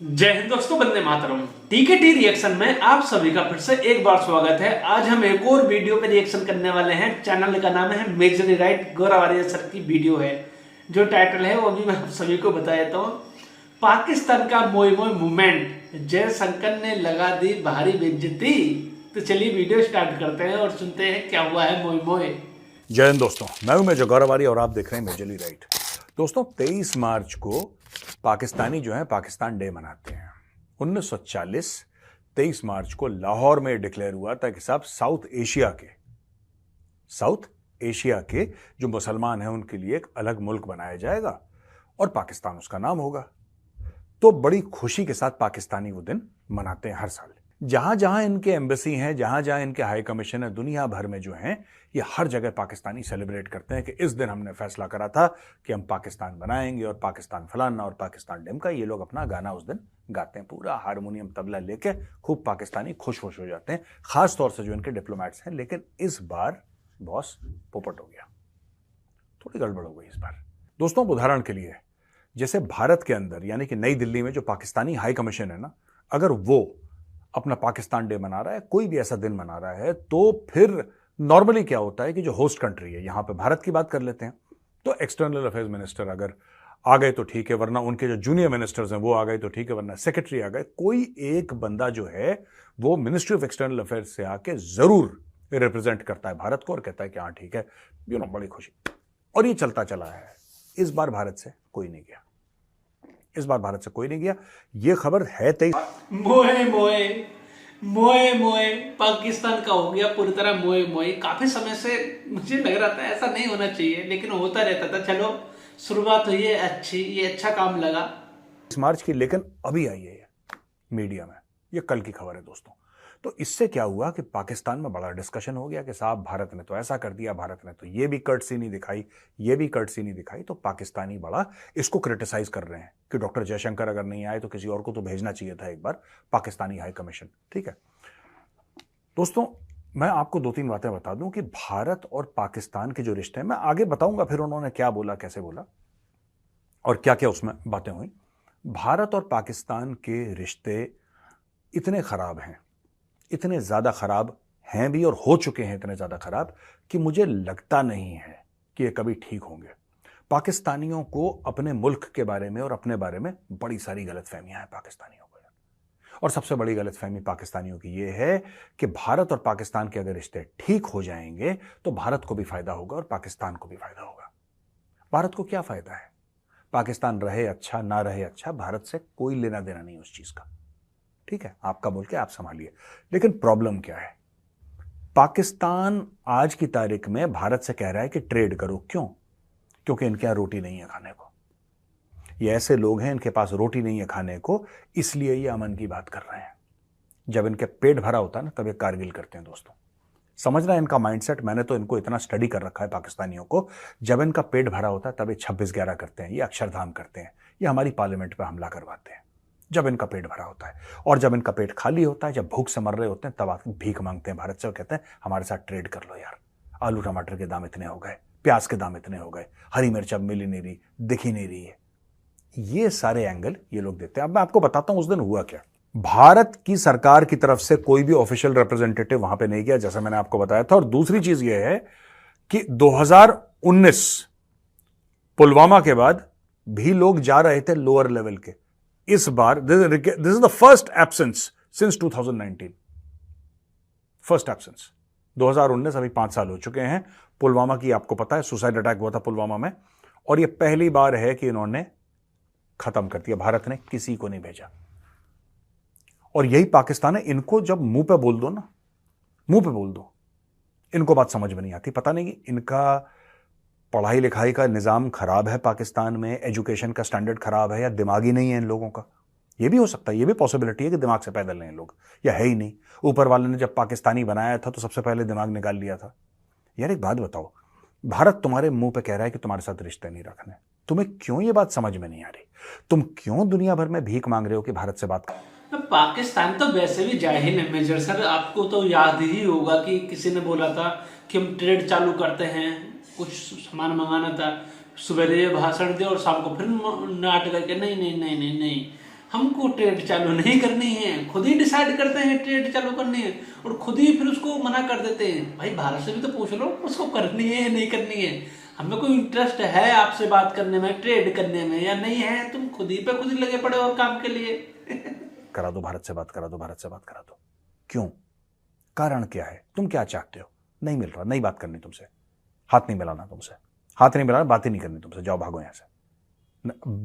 जय हिंद दोस्तों, वंदे मातरम। टीकेटी रिएक्शन में आप सभी का फिर से एक बार स्वागत है। आज हम एक और वीडियो पे रिएक्शन करने वाले हैं। चैनल का नाम है मेजर राइट। गौरव आर्य सर की वीडियो है। जो टाइटल है वो भी मैं आप सभी को बता देता हूँ। पाकिस्तान का मोए मोए मूवमेंट, जयशंकर ने लगा दी भारी बेइज्जती। तो चलिए वीडियो स्टार्ट करते हैं और सुनते हैं क्या हुआ है मोए मोए। जय हिंद दोस्तों, मैं हूं मेजर गौरव आर्य और आप देख रहे हैं मेजरली राइट। दोस्तों 23 मार्च को पाकिस्तानी जो है पाकिस्तान डे मनाते हैं। 1940 23 मार्च को लाहौर में डिक्लेयर हुआ था कि साहब साउथ एशिया के जो मुसलमान हैं उनके लिए एक अलग मुल्क बनाया जाएगा और पाकिस्तान उसका नाम होगा। तो बड़ी खुशी के साथ पाकिस्तानी वो दिन मनाते हैं हर साल। जहां जहां इनके एम्बेसी हैं, जहां जहां इनके हाई कमीशन है दुनिया भर में जो हैं, ये हर जगह पाकिस्तानी सेलिब्रेट करते हैं कि इस दिन हमने फैसला करा था कि हम पाकिस्तान बनाएंगे और पाकिस्तान फलाना और पाकिस्तान ढिमका। ये लोग अपना गाना उस दिन गाते हैं, पूरा हारमोनियम तबला लेके खूब पाकिस्तानी खुश हो जाते हैं, खास तौर से जो इनके डिप्लोमेट्स हैं। लेकिन इस बार बॉस पोपट हो गया, थोड़ी गड़बड़ हो गई इस बार। दोस्तों उदाहरण के लिए, जैसे भारत के अंदर यानी कि नई दिल्ली में जो पाकिस्तानी हाई कमीशन है ना, अगर वो अपना पाकिस्तान डे मना रहा है, कोई भी ऐसा दिन मना रहा है, तो फिर नॉर्मली क्या होता है कि जो होस्ट कंट्री है, यहां पे भारत की बात कर लेते हैं, तो एक्सटर्नल अफेयर्स मिनिस्टर अगर आ गए तो ठीक है, वरना उनके जो जूनियर मिनिस्टर्स हैं वो आ गए तो ठीक है, वरना सेक्रेटरी आ गए। कोई एक बंदा जो है वो मिनिस्ट्री ऑफ एक्सटर्नल अफेयर्स से आके जरूर रिप्रेजेंट करता है भारत को और कहता है कि हाँ ठीक है, बड़ी खुशी। और ये चलता चला है। इस बार भारत से कोई नहीं गया, ये खबर है 23 मोए मोए मोए मोए पाकिस्तान का हो गया पूरी तरह मोए मोए। काफी समय से मुझे लग रहा था ऐसा नहीं होना चाहिए, लेकिन होता रहता था। चलो शुरुआत हुई है अच्छी, ये अच्छा काम लगा। मार्च की, लेकिन अभी आई है मीडिया में, ये कल की खबर है दोस्तों। तो इससे क्या हुआ कि पाकिस्तान में बड़ा डिस्कशन हो गया कि साहब भारत ने तो ऐसा कर दिया, भारत ने तो ये भी कर्टसी नहीं दिखाई। तो पाकिस्तानी बड़ा इसको क्रिटिसाइज कर रहे हैं कि डॉक्टर जयशंकर अगर नहीं आए तो किसी और को तो भेजना चाहिए था एक बार, पाकिस्तानी हाई कमीशन। ठीक है दोस्तों, मैं आपको दो तीन बातें बता दूं कि भारत और पाकिस्तान के जो रिश्ते हैं, मैं आगे बताऊंगा फिर उन्होंने क्या बोला, कैसे बोला और क्या क्या उसमें बातें हुई। भारत और पाकिस्तान के रिश्ते इतने खराब हैं, इतने ज्यादा खराब हैं भी और हो चुके हैं इतने ज्यादा खराब कि मुझे लगता नहीं है कि ये कभी ठीक होंगे। पाकिस्तानियों को अपने मुल्क के बारे में और अपने बारे में बड़ी सारी गलतफहमियां हैं पाकिस्तानियों को, और सबसे बड़ी गलतफहमी पाकिस्तानियों की ये है कि भारत और पाकिस्तान के अगर रिश्ते ठीक हो जाएंगे तो भारत को भी फायदा होगा और पाकिस्तान को भी फायदा होगा। भारत को क्या फायदा है? पाकिस्तान रहे अच्छा ना रहे अच्छा, भारत से कोई लेना देना नहीं उस चीज का। ठीक है, आपका बोल के आप संभालिए। लेकिन प्रॉब्लम क्या है? पाकिस्तान आज की तारीख में भारत से कह रहा है कि ट्रेड करो। क्यों? क्योंकि इनके यहां रोटी नहीं है खाने को। ये ऐसे लोग हैं, इनके पास रोटी नहीं है खाने को, इसलिए ये अमन की बात कर रहे हैं। जब इनके पेट भरा होता है ना, तब ये कारगिल करते हैं दोस्तों। समझना है इनका माइंडसेट। मैंने तो इनको इतना स्टडी कर रखा है पाकिस्तानियों को। जब इनका पेट भरा होता है तब ये 26/11 करते हैं, ये अक्षरधाम करते हैं, ये हमारी पार्लियामेंट पर हमला करवाते हैं जब इनका पेट भरा होता है। और जब इनका पेट खाली होता है, जब भूख से मर रहे होते हैं, तब आके भीख मांगते हैं भारत से और कहते हैं हमारे साथ ट्रेड कर लो यार। आलू टमाटर के दाम इतने हो गए, प्याज के दाम इतने हो गए, हरी मिर्च अब मिल ही नहीं रही, दिख ही नहीं रही है। ये सारे एंगल ये लोग देते हैं। अब मैं आपको बताता हूं उस दिन हुआ क्या। भारत की सरकार की तरफ से कोई भी ऑफिशियल रिप्रेजेंटेटिव वहां पे नहीं गया, जैसा मैंने आपको बताया था। और दूसरी चीज यह है कि 2019 पुलवामा के बाद भी लोग जा रहे थे लोअर लेवल के। इस बार this is the first absence since 2019, first absence. 2019 अभी 5 साल हो चुके हैं। पुलवामा की आपको पता है, सुसाइड अटैक हुआ था पुलवामा में, और यह पहली बार है कि इन्होंने खत्म कर दिया। भारत ने किसी को नहीं भेजा। और यही पाकिस्तान है। इनको जब मुंह पे बोल दो ना, मुंह पे बोल दो, इनको बात समझ में नहीं आती। पता नहीं कि इनका पढ़ाई लिखाई का निजाम खराब है पाकिस्तान में, एजुकेशन का स्टैंडर्ड खराब है, या दिमाग ही नहीं है इन लोगों का। यह भी हो सकता है, यह भी पॉसिबिलिटी है कि दिमाग से पैदल हैं लोग, या है ही नहीं। ऊपर वाले ने जब पाकिस्तानी बनाया था तो सबसे पहले दिमाग निकाल लिया था। यार एक बात बताओ, भारत तुम्हारे मुंह पे कह रहा है कि तुम्हारे साथ रिश्ते नहीं रखने, तुम्हें क्यों ये बात समझ में नहीं आ रही? तुम क्यों दुनिया भर में भीख मांग रहे हो कि भारत से बात करो? तो पाकिस्तान तो वैसे भी जाहिल है मेजर सर। आपको तो याद ही होगा कि किसी ने बोला था कि हम ट्रेड चालू करते हैं, कुछ सामान मंगाना था, सवेरे भाषण दे और शाम को फिर नाटक करके नहीं नहीं नहीं नहीं नहीं हमको ट्रेड चालू नहीं करनी है, खुद ही डिसाइड करते हैं ट्रेड चालू करनी है और खुद ही फिर उसको मना कर देते हैं। भाई भारत से भी तो पूछ लो उसको करनी है या नहीं करनी है। हमें कोई इंटरेस्ट है आपसे बात करने में, ट्रेड करने में या नहीं है, तुम खुद ही पे खुद ही लगे पड़े हो काम के लिए। करा दो भारत से बात, करा दो भारत से बात, करा दो। क्यों? कारण क्या है? तुम क्या चाहते हो? नहीं मिल रहा, नहीं बात करनी तुमसे, हाथ नहीं मिलाना तुमसे, हाथ नहीं मिलाना, बात ही नहीं करनी तुमसे, जाओ भागो यहां से।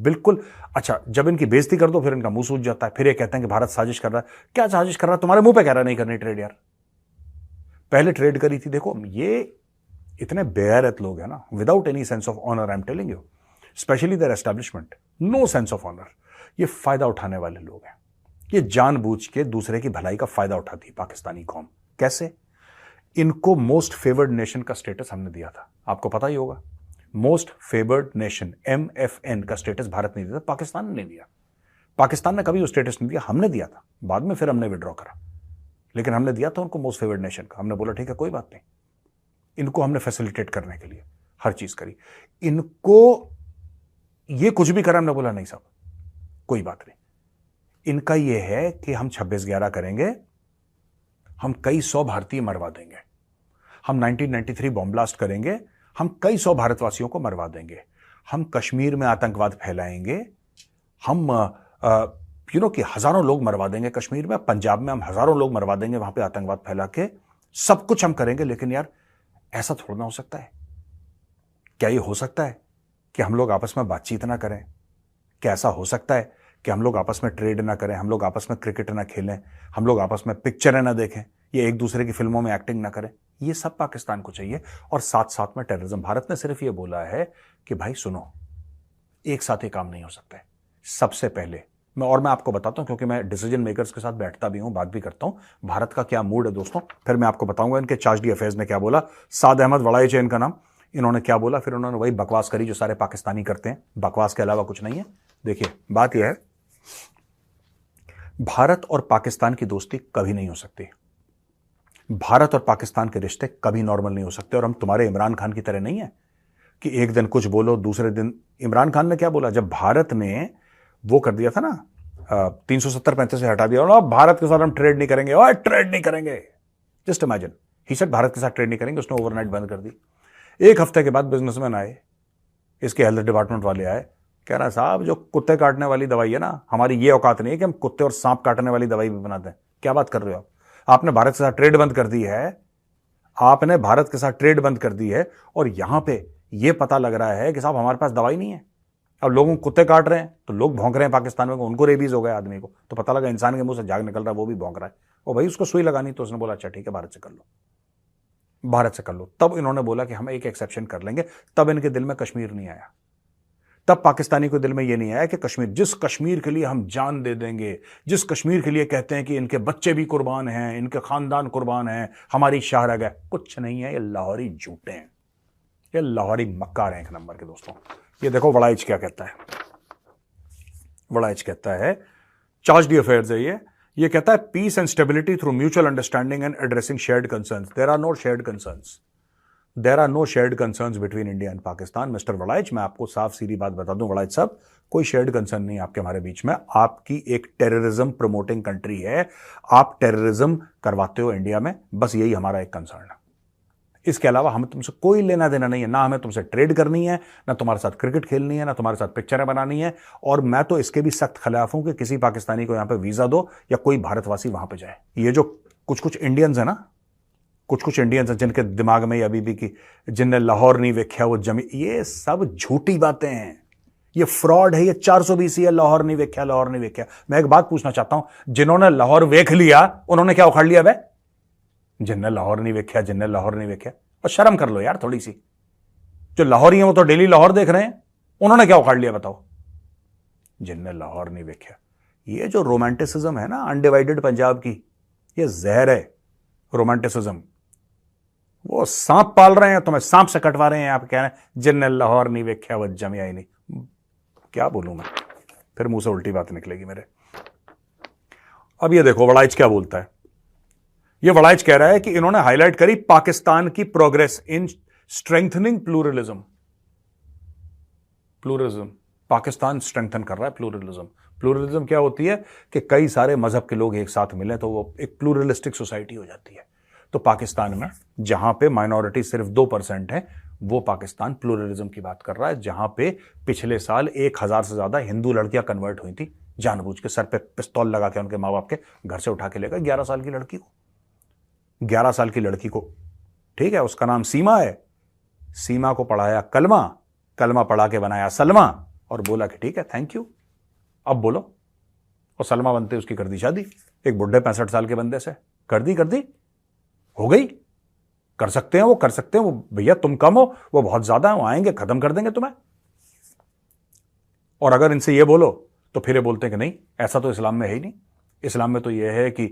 बिल्कुल। अच्छा, जब इनकी बेइज्जती कर दो फिर इनका मुंह सूज जाता है, फिर ये कहते हैं कि भारत साजिश कर रहा है। क्या साजिश कर रहा है? तुम्हारे मुंह पे कह रहा है नहीं करनी ट्रेड यार। पहले ट्रेड करी थी। देखो ये इतने बेगैरत लोग हैं ना, without any sense of honour, I am telling you, specially their establishment, no sense of honour. ये फायदा उठाने वाले लोग हैं। ये जानबूझ के दूसरे की भलाई का फायदा उठाती है पाकिस्तानी कौम। कैसे? इनको मोस्ट फेवर्ड नेशन का स्टेटस हमने दिया था, आपको पता ही होगा। मोस्ट फेवर्ड नेशन MFN का स्टेटस भारत ने दिया था, पाकिस्तान ने नहीं दिया। पाकिस्तान ने कभी वो स्टेटस नहीं दिया, हमने दिया था। बाद में फिर हमने विड्रॉ करा, लेकिन हमने दिया था उनको मोस्ट फेवर्ड नेशन का। हमने बोला ठीक है कोई बात नहीं, इनको हमने फैसिलिटेट करने के लिए हर चीज करी। इनको ये कुछ भी करा, हमने बोला नहीं साहब कोई बात नहीं। इनका यह है कि हम 26/11 करेंगे, हम कई 100 भारतीय मरवा देंगे, हम 1993 बॉम्ब ब्लास्ट करेंगे, हम कई 100 भारतवासियों को मरवा देंगे, हम कश्मीर में आतंकवाद फैलाएंगे, हम कि हजारों लोग मरवा देंगे कश्मीर में, पंजाब में हम हजारों लोग मरवा देंगे वहां पे आतंकवाद फैला के, सब कुछ हम करेंगे। लेकिन यार ऐसा थोड़ा ना हो सकता है। क्या ये हो सकता है कि हम लोग आपस में बातचीत ना करें? क्या ऐसा हो सकता है कि हम लोग आपस में ट्रेड ना करें, हम लोग आपस में क्रिकेट ना खेलें, हम लोग आपस में पिक्चरें ना देखें, ये एक दूसरे की फिल्मों में एक्टिंग ना करें? ये सब पाकिस्तान को चाहिए। और साथ साथ में टेररिज्म। भारत ने सिर्फ ये बोला है कि भाई सुनो, एक साथ ये काम नहीं हो सकता है। सबसे पहले मैं आपको बताता हूं, क्योंकि मैं डिसीजन मेकर्स के साथ बैठता भी हूं, बात भी करता हूं भारत का क्या मूड है दोस्तों। फिर मैं आपको बताऊंगा इनके चार्ज डी अफेयर्स ने क्या बोला। साद अहमद वड़ाइच है इनका नाम। इन्होंने क्या बोला, फिर उन्होंने वही बकवास करी जो सारे पाकिस्तानी करते हैं। बकवास के अलावा कुछ नहीं है। देखिए बात यह है, भारत और पाकिस्तान की दोस्ती कभी नहीं हो सकती। भारत और पाकिस्तान के रिश्ते कभी नॉर्मल नहीं हो सकते। और हम तुम्हारे इमरान खान की तरह नहीं है कि एक दिन कुछ बोलो दूसरे दिन। इमरान खान ने क्या बोला जब भारत ने वो कर दिया था ना, 370-35 से हटा दिया, और भारत के साथ हम ट्रेड नहीं करेंगे, और ट्रेड नहीं करेंगे। Just imagine, he said Bharat के साथ ट्रेड नहीं करेंगे, उसने ओवरनाइट बंद कर दी। एक हफ्ते के बाद बिजनेसमैन आए, इसके हेल्थ डिपार्टमेंट वाले आए, कह रहा साहब जो कुत्ते काटने वाली दवाई है ना, हमारी ये औकात नहीं है कि हम कुत्ते और सांप काटने वाली दवाई भी बनाते हैं। क्या बात कर रहे हो आप? आपने भारत के साथ ट्रेड बंद कर दी है, आपने भारत के साथ ट्रेड बंद कर दी है, और यहां पे यह पता लग रहा है कि साहब हमारे पास दवाई नहीं है। अब लोगों को कुत्ते काट रहे हैं तो लोग भौंक रहे हैं पाकिस्तान में, उनको रेबीज हो गया आदमी को, तो पता लगा इंसान के मुंह से झाग निकल रहा है, वो भी भौंक रहा है। और भाई उसको सुई लगानी, तो उसने बोला अच्छा ठीक है भारत से कर लो, भारत से कर लो। तब इन्होंने बोला कि हम एक एक्सेप्शन कर लेंगे। तब इनके दिल में कश्मीर नहीं आया। तब पाकिस्तानी को दिल में यह नहीं आया कि कश्मीर, जिस कश्मीर के लिए हम जान दे देंगे, जिस कश्मीर के लिए कहते हैं कि इनके बच्चे भी कुर्बान हैं, इनके खानदान कुर्बान हैं, हमारी शाहरग है, कुछ नहीं है। ये लाहौरी झूठे हैं, ये लाहौरी मक्कार हैं एक नंबर के दोस्तों। ये देखो वड़ाइच क्या कहता है। वड़ाइच कहता है, चार्ज डी अफेयर्स है ये कहता है peace and stability through mutual understanding and addressing shared concerns. There are no shared concerns, there are no shared concerns between India and Pakistan. Mister Waraich, मैं आपको साफ सीधी बात बता दूं वड़ाइच साहब, कोई शेयर्ड कंसर्न नहीं आपके हमारे बीच में। आपकी एक टेररिज्म प्रमोटिंग कंट्री है, आप टेररिज्म करवाते हो इंडिया में, बस यही हमारा एक कंसर्न है। इसके अलावा हमें तुमसे कोई लेना देना नहीं है। ना हमें तुमसे ट्रेड करनी है, ना तुम्हारे साथ क्रिकेट खेलनी है, ना तुम्हारे साथ पिक्चरें बनानी है। और मैं तो इसके भी सख्त खिलाफ हूं कि किसी पाकिस्तानी को यहां पे वीजा दो या कोई भारतवासी वहां पे जाए। ये जो कुछ इंडियंस है ना, कुछ इंडियंस हैं जिनके दिमाग में अभी भी कि जिनने लाहौर नहीं वेख्या वो जमी, ये सब झूठी बातें हैं, ये फ्रॉड है, ये 420 है। लाहौर नहीं वेख्या, लाहौर नहीं वेख्या। मैं एक बात पूछना चाहता हूं, जिन्होंने लाहौर वेख लिया उन्होंने क्या उखाड़ लिया? वे जिनने लाहौर नहीं वेख्या, जिनने लाहौर नहीं वेख्या। और शर्म कर लो यार थोड़ी सी। जो लाहौरी हैं वो तो डेली लाहौर देख रहे हैं, उन्होंने क्या उखाड़ लिया बताओ? जिनने लाहौर नहीं वेख्या। ये जो रोमांटिसिज्म है ना अनडिवाइडेड पंजाब की, ये जहर है रोमांटिसिज्म। वो सांप पाल रहे हैं, तुम्हें सांप से कटवा रहे हैं। आप कह रहे हैं जिनने लाहौर नहीं वेख्या वो जमिया ही नहीं। क्या बोलूं मैं, फिर मुंह से उल्टी बात निकलेगी मेरे। अब ये देखो वड़ाइच क्या बोलता है। ये वड़ाइच कह रहा है कि इन्होंने हाईलाइट करी पाकिस्तान की progress in strengthening pluralism. Pluralism Pakistan strengthen कर रहा है, प्लूरलिज्म। प्लूरलिज्म क्या होती है कि कई सारे मजहब के लोग एक साथ मिले तो वो एक प्लूरलिस्टिक सोसाइटी हो जाती है। तो पाकिस्तान में जहां पे माइनॉरिटी सिर्फ 2% है, वो पाकिस्तान प्लूरलिज्म की बात कर रहा है, जहां पे पिछले साल 1000 से ज्यादा हिंदू लड़कियां कन्वर्ट हुई थी, जानबूझ के सर पे पिस्तौल लगा के उनके माँ बाप के घर से उठा के ले गए 11 साल की लड़की को, 11 साल की लड़की को, ठीक है, उसका नाम सीमा है, सीमा को पढ़ाया कलमा, कलमा पढ़ा के बनाया सलमा और बोला कि ठीक है थैंक यू, अब बोलो, और सलमा बनते उसकी कर दी शादी एक बुढ़े 65 साल के बंदे से, कर दी हो गई। कर सकते हैं वो भैया, तुम कम हो वो बहुत ज्यादा है, वो आएंगे खत्म कर देंगे तुम्हें। और अगर इनसे ये बोलो तो फिर ये बोलते हैं कि नहीं ऐसा तो इस्लाम में है ही नहीं, इस्लाम में तो ये है कि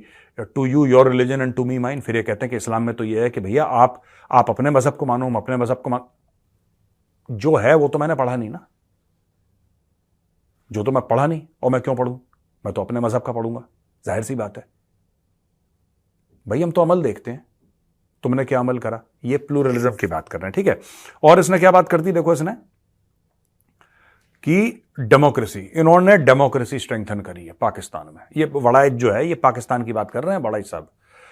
to you your religion and to me mine. फिर ये कहते हैं कि इस्लाम में तो ये है कि भैया आप अपने मजहब को मानो, हम अपने मजहब को मान। जो है वो तो मैंने पढ़ा नहीं ना, जो तो मैं पढ़ा नहीं, और मैं क्यों पढ़ूं, मैं तो अपने मजहब का पढ़ूंगा, जाहिर सी बात है भाई। हम तो अमल देखते हैं, तुमने क्या अमल करा, ये प्लूरलिज्म की बात कर रहे हैं, ठीक है। और इसने क्या बात कर दी, देखो इसने कि डेमोक्रेसी, इन्होंने डेमोक्रेसी स्ट्रेंथन करी है पाकिस्तान में। ये वड़ाइज जो है ये पाकिस्तान की बात कर रहे हैं, वड़ाइज साहब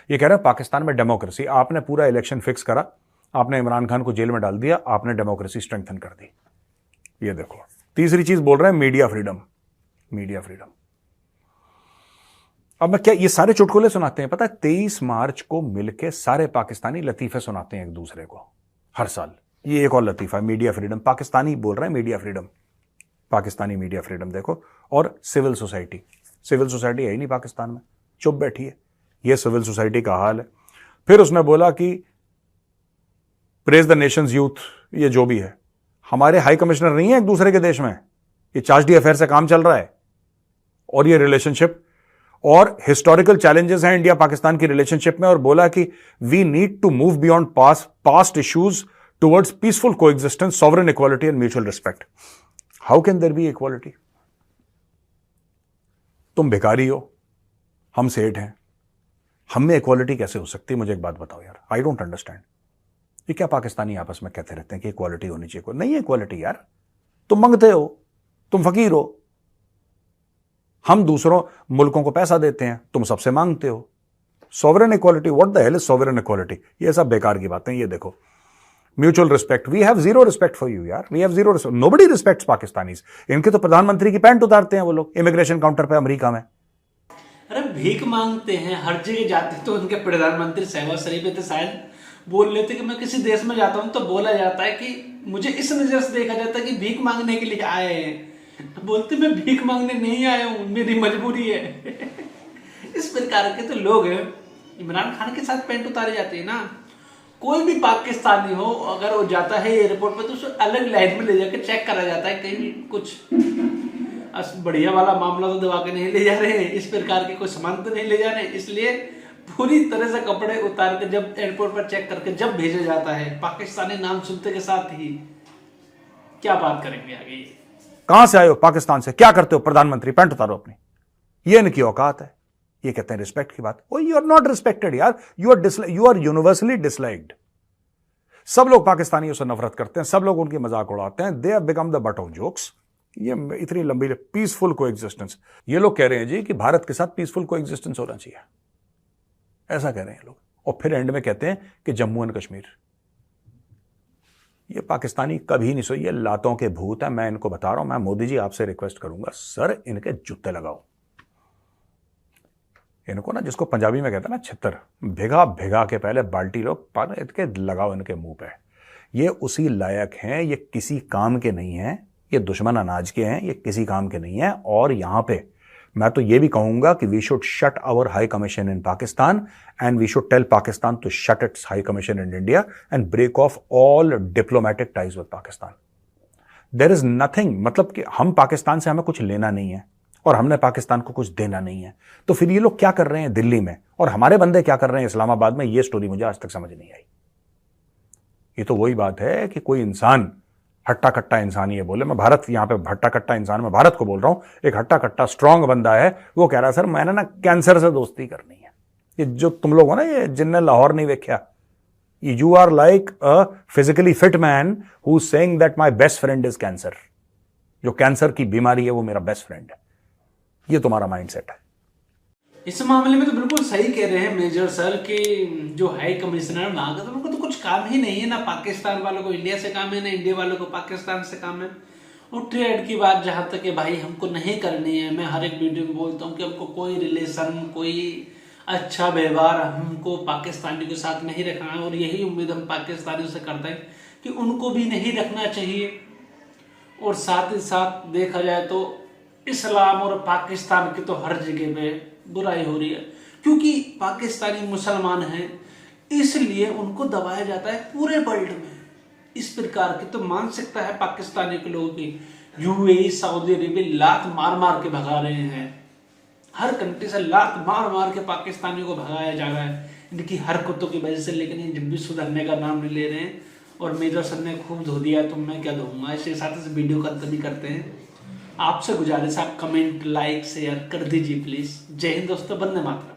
ये कह रहे हैं पाकिस्तान में डेमोक्रेसी, आपने पूरा इलेक्शन फिक्स करा, आपने इमरान खान को जेल में डाल दिया, आपने डेमोक्रेसी स्ट्रेंथन कर दी। ये देखो तीसरी चीज बोल रहे हैं मीडिया फ्रीडम, मीडिया फ्रीडम। अब मैं क्या ये सारे चुटकुले सुनाते हैं, पता है 23 मार्च को मिलके सारे पाकिस्तानी लतीफे सुनाते हैं एक दूसरे को हर साल। ये एक और लतीफा, मीडिया फ्रीडम, पाकिस्तानी बोल रहे हैं media freedom, Pakistani media freedom देखो। और सिविल सोसाइटी, सिविल सोसाइटी है ही नहीं पाकिस्तान में, चुप बैठी है, ये सिविल सोसाइटी का हाल है। फिर उसने बोला कि प्रेज द नेशंस यूथ, ये जो भी है, हमारे हाई कमिश्नर नहीं है एक दूसरे के देश में, ये चार्ज अफेयर से काम चल रहा है। और ये रिलेशनशिप और हिस्टोरिकल चैलेंजेस हैं इंडिया पाकिस्तान की रिलेशनशिप में, और बोला कि we need to move beyond past issues towards peaceful coexistence, sovereign equality and mutual respect. How can there be equality? तुम भिखारी हो, हम सेठ हैं, हम में इक्वालिटी कैसे हो सकती है? मुझे एक बात बताओ यार, आई डोंट अंडरस्टैंड। ये क्या पाकिस्तानी आपस में कहते रहते हैं कि इक्वालिटी होनी चाहिए, नहीं है इक्वालिटी यार। तुम मांगते हो, तुम फकीर हो, हम दूसरों मुल्कों को पैसा देते हैं, तुम सबसे मांगते हो। Sovereign equality, what the hell is sovereign equality? ये सब बेकार की बातें। ये देखो mutual respect, we have zero respect for you यार, we have zero respect, nobody respects Pakistanis. इनके तो प्रधानमंत्री की पैंट उतारते हैं वो लोग इमिग्रेशन काउंटर पे अमेरिका में। अरे भीख मांगते हैं हर जगह जाते, तो उनके प्रधानमंत्री शहबाज शरीफ थे शायद, बोल लेते कि मैं किसी देश में जाता हूं तो बोला जाता है कि मुझे इस नजर से देखा जाता है कि भीख मांगने के लिए आए हैं, बोलते मैं भीख मांगने नहीं आया हूं, मेरी मजबूरी है। इस प्रकार के तो लोग हैं। इमरान खान के साथ पैंट उतारे जाते हैं ना। कोई भी पाकिस्तानी हो अगर वो जाता है एयरपोर्ट पे तो उसे अलग लाइन में ले जाकर चेक करा जाता है, कहीं कुछ बढ़िया वाला मामला तो दबा के नहीं ले जा रहे हैं, इस प्रकार के कोई सामान तो नहीं ले जा रहे हैं, इसलिए पूरी तरह से कपड़े उतार के जब एयरपोर्ट पर चेक करके जब भेजा जाता है, पाकिस्तानी नाम सुनते के साथ ही क्या बात करेंगे आगे। कहां से आए हो? पाकिस्तान से। क्या करते हो? प्रधानमंत्री पैंट उतारो अपनी, ये इनकी औकात है। ये कहते हैं रिस्पेक्ट की बात। ओ यू आर नॉट रिस्पेक्टेड यार, यू आर यूनिवर्सली डिसलाइक्ड। सब लोग पाकिस्तानियों से नफरत करते हैं, सब लोग उनकी मजाक उड़ाते हैं, they have become the but of jokes. ये इतनी लंबी पीसफुल कोएग्जिस्टेंस, ये लोग कह रहे हैं जी कि भारत के साथ पीसफुल कोएग्जिस्टेंस होना चाहिए, ऐसा कह रहे हैं लोग। और फिर एंड में कहते हैं कि जम्मू एंड कश्मीर। ये पाकिस्तानी कभी नहीं सोई, ये लातों के भूत है। मैं इनको बता रहा हूं, मैं मोदी जी आपसे रिक्वेस्ट करूंगा, सर इनके जूते लगाओ इनको ना, जिसको पंजाबी में कहते हैं ना छितर, भिगा भिगा के पहले बाल्टी लो इनके लगाओ इनके मुंह पे। ये उसी लायक हैं, ये किसी काम के नहीं हैं, ये दुश्मन अनाज के हैं, ये किसी काम के नहीं है। और यहां पे मैं तो ये भी कहूंगा कि we should shut our high commission in Pakistan and we should tell Pakistan to shut its high commission in India and break off all diplomatic ties with Pakistan. There is nothing, मतलब कि हम पाकिस्तान से हमें कुछ लेना नहीं है और हमने पाकिस्तान को कुछ देना नहीं है। तो फिर ये लोग क्या कर रहे हैं दिल्ली में और हमारे बंदे क्या कर रहे हैं इस्लामाबाद में, ये स्टोरी मुझे आज तक समझ नहीं आई। ये तो वही बात है कि कोई इंसान हट्टा कट्टा इंसान ये बोले, मैं भारत यहां पे हट्टा कट्टा इंसान, मैं भारत को बोल रहा हूं, एक हट्टा कट्टा स्ट्रांग बंदा है, वो कह रहा है सर मैंने ना कैंसर से दोस्ती करनी है। ये जो तुम लोग हो ना, ये जिनने लाहौर नहीं देखा, you are like a physically fit man who is saying that my best friend is cancer. जो कैंसर की बीमारी है वो मेरा बेस्ट फ्रेंड है। ये तुम्हारा माइंडसेट है। इस मामले में तो बिल्कुल सही कह रहे हैं मेजर सर कि जो हाई कमिश्नर वहां का, तो उनको तो कुछ काम ही नहीं है, ना पाकिस्तान वालों को इंडिया से काम है, ना इंडिया वालों को पाकिस्तान से काम है। और ट्रेड की बात जहां तक है भाई, हमको नहीं करनी है। मैं हर एक वीडियो में बोलता हूँ कि हमको कोई रिलेशन, कोई अच्छा व्यवहार हमको पाकिस्तानियों के साथ नहीं रखना है, और यही उम्मीद हम पाकिस्तानियों से करते हैं कि उनको भी नहीं रखना चाहिए। और साथ ही साथ देखा जाए तो इस्लाम और पाकिस्तान की तो हर जगह पे बुराई हो रही है, क्योंकि पाकिस्तानी मुसलमान हैं, इसलिए उनको दबाया जाता है पूरे वर्ल्ड में। इस प्रकार की तो मानसिकता है पाकिस्तानी के लोगों की। यूएई, सऊदी अरेबिया लात मार मार के भगा रहे हैं, हर कंट्री से लात मार मार के पाकिस्तानियों को भगाया जा रहा है इनकी हरकतों की वजह से। लेकिन ये जब भी सुधरने का नाम नहीं ले रहे हैं, और मेजर सर ने खूब धो दिया तो मैं क्या धोऊंगा। इसके साथ इस वीडियो का अंत भी करते हैं। आपसे गुजारिश, आप कमेंट, लाइक, शेयर कर दीजिए प्लीज। जय हिंद दोस्तों, वंदे मातरम।